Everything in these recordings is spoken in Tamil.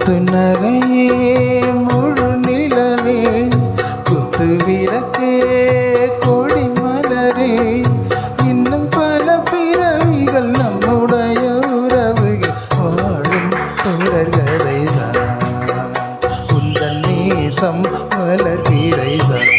முத்து நகையே முழு நிலவே குத்து விளக்கே கொடி மலரே இன்னும் பல பிறவிகள் நம்முடைய உறவுகள் வாழும் தொடர்களைதான் உந்தன் நேசம் மலர் வீரைதான்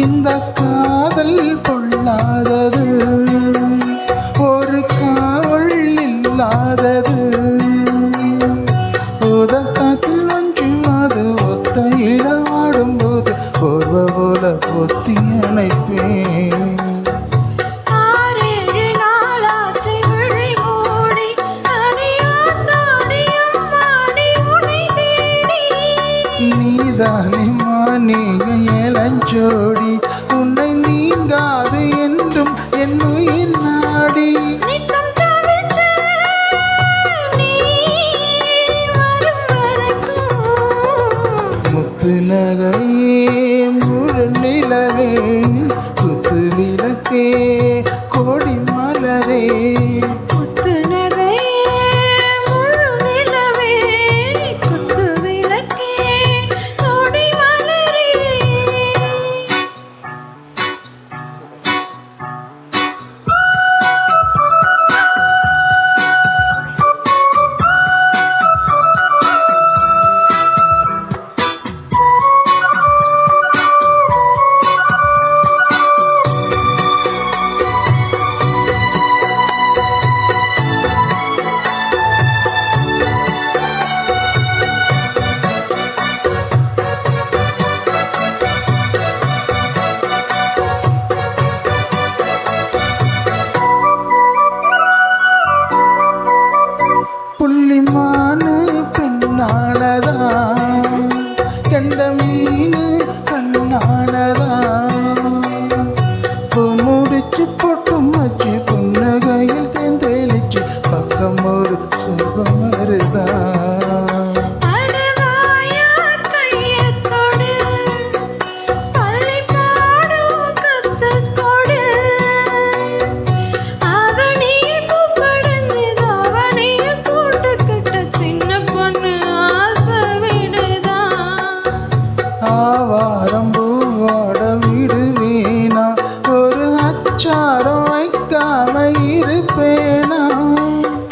இந்த காதல் பொல்லாதது ஒரு காவல் இல்லாதது உதக்காத்தில் ஒன்று அது ஒத்தையில வாடும்போது போர்வ போல பொத்தி அணைப்பேன் நீதானே மானிக ஏலஞ்சோடி உன்னை நீங்காது என்றும் என் உயிர் நாடி முத்து நகையே முழு நிலவே குத்து விளக்கே கொடி மலரே புள்ளிமானு பெண்ணானதா கண்ட மீனு கண்ணானதா முடிச்சு பொட்டும் வச்சு புன்னகையில் தேர்ந்தெளிச்சு பக்கம் ஒரு சுகம் வருதா ஆவாரம் பூவாட விடுவேனா ஒரு அச்சாரம் வைக்காம இருப்பேனா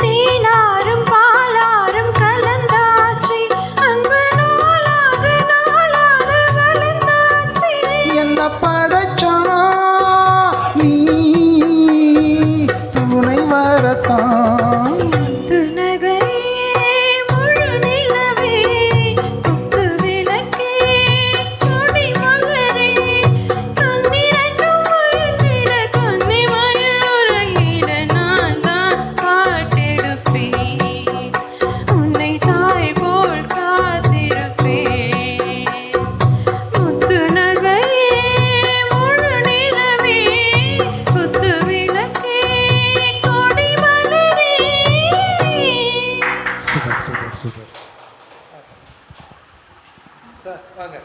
தேனாரும் பாலாரும் கலந்தாச்சு அன்பு நாளாக நாளாக வளர்ந்தாச்சு என்ன படைச்சா நீ துணை வரத்தான் சூப்பர். சார் வாங்க.